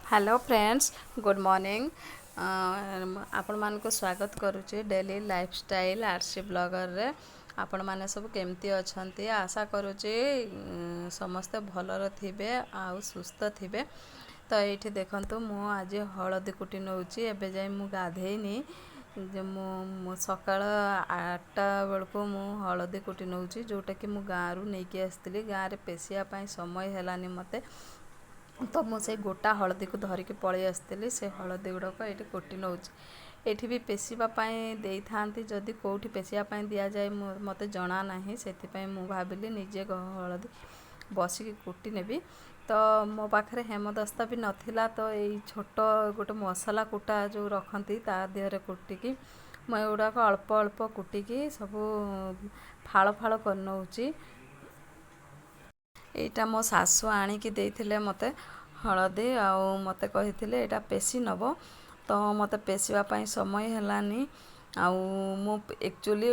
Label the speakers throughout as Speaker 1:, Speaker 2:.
Speaker 1: Hello friends, good morning. आपण मानक स्वागत करुचे डेली लाइफस्टाइल आरसी ब्लॉगर रे। आपण माने सब केमती अछंती आशा करुचे समस्त भलर थिबे आउ सुस्थ थिबे। तो ये देखंतु मु आज हळदी कुटी नउची। एबे जाई मु गाधेइनी जे मु सकाळ 8टा बेलको मु हळदी कुटी नउची, जोटा कि मु गाँव रु नेकी आस्तिली। गाँव रे पेसिया पई समय हेलानी मते, तो मुझे गोटा हलदी को धरिकी पलि आसती। से हलदी गुड़ाक ये कुटी नौची। ये भी पेशिवाई दे था, जदि कौटी पेशिवाई दि जाए मत जना ना, से भाविली निजे हलदी बसिकी कुटी नेबी। तो मो पाखे हेमदस्ता भी नाला, तो ये छोट गोटे मसला कुटा जो रखती ता देहरे कुटिकी मुझे अल्प अल्प कुटिकी सब फाड़ फाड़ कर नौची। एटा मो सासु आनिकी देइथिले मते हळदी, आउ मते कहिथिले एटा पेशी नब। तो मते पेशिवा पई समय हेलानी। आउ मु एक्चुअली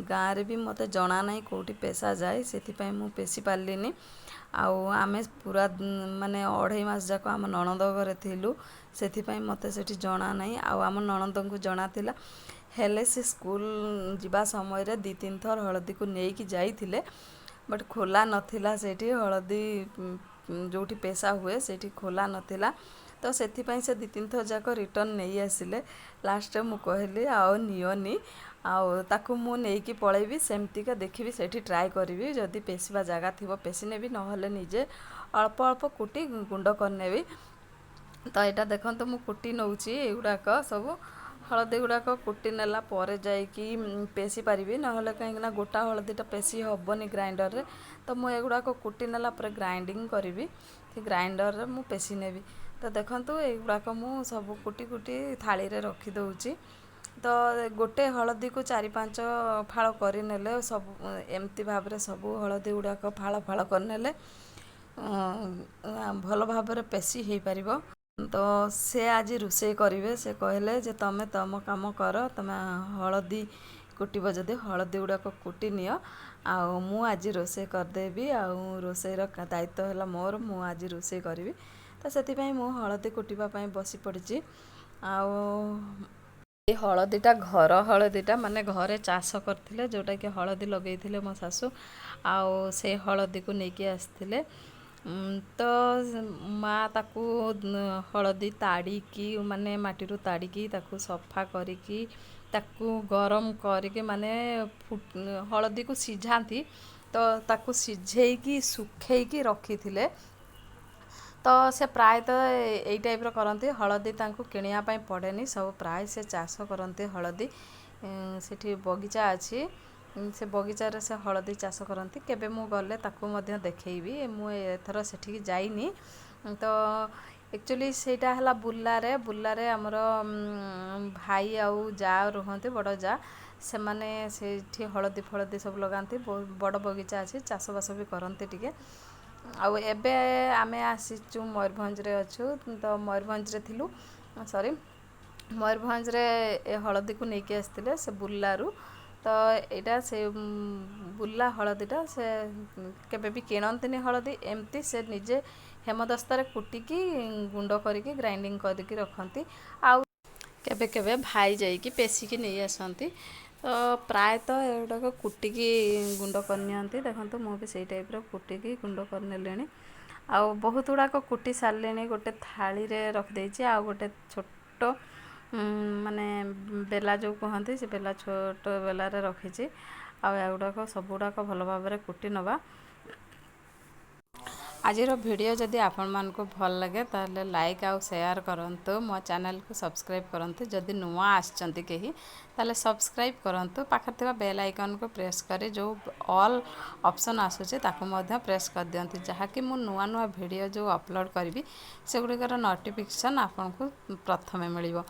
Speaker 1: गाँव रे भी मते जना नहीं कोठी पेशा जाए, सेति पई मु पेशी पारलिनी। आउ आमे पूरा माने 2.5 मास जाक आम नणंद घरे थिलु, सेति पई मते सेठी जना नहीं। आउ आम नणंद को जना थिला, हेले से स्कूल जिबा समय रे 2-3 थर हळदी को नेकी जाइथिले, बट खोला नथिला। सेठी हळदी जोठी पेशा हुए सेठी खोला नथिला। तो सेथिपई से 2-3 थर जाक रिटर्न नहीं आसिले। लास्ट मु कहली आओ नियोनी, आउ ताकू मु नेकी पळेबी, सेमतिका देखिबी, सेठी ट्राई करबी। जदि पेशिबा जगह थिबो पेशी नेबी, नहले निजे अल्प अल्प कुटी गुंड करनेबी। तो यहाँ देखो मु कुटी नौची एगुड़ाक सब हलदी गुड़ाक कुटी नेला परे जाइकी पेशी पारिबी, नहले कहीं गोटा हलदीटा पेशी हेबनी ग्राइंडर रे। तो मु एगुड़ाक कुटी नेला परे ग्राइंडिंग करी, ग्राइंडर रे मु पेशी नेबी। तो देखंतु एगुड़ाक मु सब कुटी कुटी थाली रे रखी दउची। तो गोटे हलदी को 4-5 फाड़ करनेले सब एमती भाव रे सब हलदी गुड़ाक फाड़ फाड़ करनेले भल भाव रे पेशी हो पारिबो। तो से आज रोषे करेंगे, से कहले जे तमे तम काम कर, तमे हलदी कुटब जदि हलदी गुड़ाक कुटी नियो, आउ मु आज रोषे करदेबी। आउ रोषेर दायित्व है मोर, मु आज रोषे करी। तो से मु हलदी कुटिबा पई बसी पड़ी। आउ ये हलदीटा घर हलदीटा माने घरे चाष करथिले, जोटा कि हलदी लगेइथिले मो सासु। आउ से हलदी को नेकी आस्थिले। तो माँ ताकू हलदी ताड़ीकी माने माटी ताड़ीकी ताकू सफा करिकी ताकू गरम करिके माने हलदी को सिझाती। तो ताकू सिझेइकी सुखेइकी रखिथिले। तो से प्रायतः यही टाइप करती हलदी तांको किनिया पई पड़ेनी, सब प्राय से चाष करती हलदी। सेठी बगीचा अच्छी, से बगीचार से हलदी चाष करती। केबे मु गले ताकू मध्य देखैबी, मु एथर सेठी जाइनी। तो एक्चुअली सेटा हला बुल्लारे बुल्लारे हमर भाई आउ जा रुहंती, बड़ जा से माने सेठी हलदी फलदी सब लगाती। बड़ बगीचा अच्छी, चाष बास भी करती टिके। आउ एबे आमे आसीचु मयूरभंज रे अछु। तो मयूरभंज रे थिलु, सॉरी मयूरभंज रे ए हलदी को नेकी आस्तिले से बुल्लारू। तो यहाँ से बुल्ला हलदीटा से केबे भी किणंतिनी हलदी, एमती से निजे हेमदस्तारे कुटिकी गुंड करिकी ग्राइंडिंग करिकी रखती। आउ केबे केबे भाई जाइकी पेशिकी नहीं आसती। तो प्रायतः एगुड़ाक कुटिकी गुंड करनी। देखो मुझे से टाइप कुटिकी गुंड करने। आउ बहुत गुड़ाक कुटी सारे गोटे थाली रे रखिदे। आ गोटे छोट माने बेला जो कहते से बेला छोट बेला रे रखी। आगुड़ाक सब गुड़ाक भल भाव में कुटी नवा। आजिर वीडियो जदि आपण मान को भल लगे ताले लाइक आउ शेयर करंतु। मो चैनल को सब्सक्राइब करंतु। जदि नुआ आछंती केही ताले सब्सक्राइब करंतु। पाखर थिबा बेल आइकन को प्रेस करे जो ऑल ऑप्शन आसुचे ताको मध्य प्रेस कर दियंती, जहा कि मु नुआ नुआ वीडियो जो अपलोड करबी से गुड़िकर नोटिफिकेशन आपन को प्रथमे मिलिबो।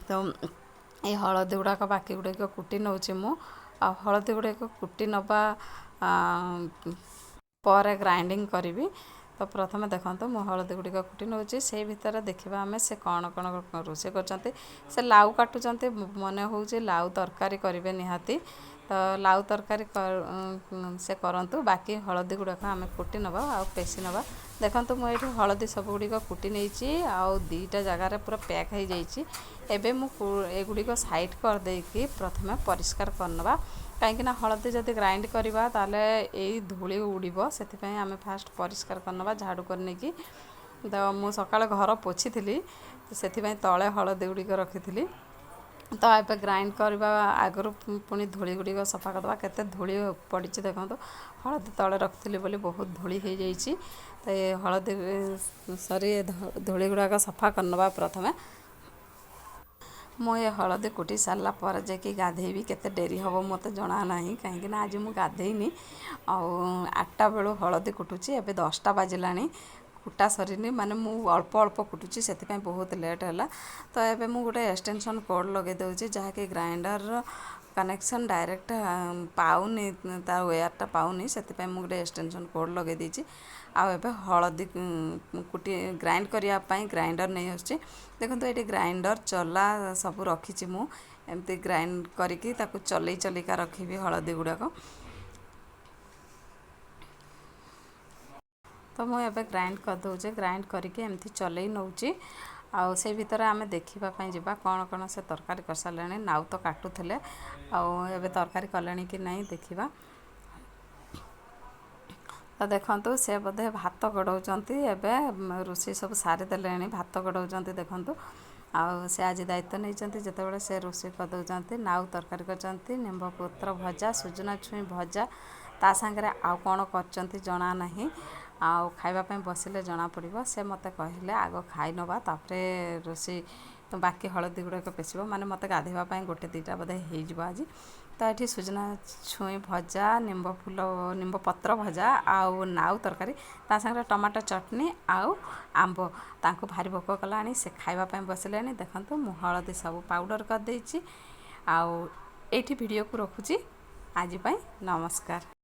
Speaker 1: तो ये हलदी गुड़ाक बाकी गुड़ाक कुटी नौची मु। आ हलदी गुड़ाक कुटी नबा पर ग्राइंडिंग करी। तो प्रथम देखो मु हलदी गुड़िक कुटी नौची। से भितर देखा आम से कौन कौन रोषे कर लाउ काटुंट मन हो लाउ तरकारी करेंगे निहाती। तो लाउ तरकारी से करंतु बाकी हलदी गुड़ाक आम कुटी नवा आ पेसी नवा। देखंतु मु ये हलदी सब गुड़िक कुटी नहीं आउ दीटा जगार पूरा पैक हो जाइए। एबे मु एगुड़िक साइड कर देकी प्रथमे परिष्कार करनवा कहीं हलदी जदि ग्राइंड करवा ताले यही धूली उड़ब से आम फास्ट परिष्कार करनवा झाड़ू करने की। तो मु सकाळ घर पोछि थी से तले हलदी गुड़िक रखी तो ए ग्राइंड करवा आगु पुणी धूली गुड़िक सफा करदे केते धूली पड़ी देखो हलदी तले रखी बोली बहुत धूली हो जाइए। तो ये हलदी सरी धूली गुड़ाक सफा करनवा प्रथमे मु ये हलदी कुटी सारा पर जाकि गाधेबी केते डेरी हम मत जना ना कहीं आज मु गाधेनी आठटा बेलू हलदी कुटुची एबे 10टा बाजिलानी कुटा सरीनी माने मु अल्प अल्प कुटुची से बहुत लेट है। तो ये मुझे गोटे एक्सटेंशन कोड लगे दूसरी जहाँकि ग्राइंडर कनेक्शन डायरेक्ट पाऊनी तार वेयरटा पाऊनी से गोटे एक्सटेंशन कोड लगे देती आबे हलदी कुटी ग्राइंड करने ग्राइंडर नहीं आसची। देखो ये ग्राइंडर चला सब रखी मु एमती ग्राइंड करके चलई चलिका रखी हलदी गुड़ाक। तो मुझे ग्राइंड कर दूचे ग्राइंड करके एमती चलई नौची आउ से भीतर आम देखापी जावा कौन कौन से तरकारी कर सारे नाउ तो काटुले आबे तरकारी कले कि नहीं देखा। तो देखु से बोधे भात गड़ाऊँच एवं रोषे सब सारीदे भात गड़ाऊँच देखु आउ से आज दायित्व नहीं जिते से रोषे करदे नाउ तरकारी कर निम्ब पत्र भजा सुजना छुई भजा ता सांगे आउ कौन कर जना नहीं आउ खाइबापी बसिले जना पड़ो से मते कहले आग खाई नवा तापरे रोषे तो बाकी हलदी गुड़ाक पेशब माने मत गाधेवाई गोटे दुईटा बोधे हो आज। तो ये सुजना छुई भजा निम्ब पत्र भजा आउ नाउ तरकारी ता संगे टमाटो चटनी आउ आंब तांको भारी भोक कला से खाइबापी बसिले देखंतु मु हलदी सब पाउडर कर देछि आउ एठी वीडियो को रखुची आज पाई नमस्कार।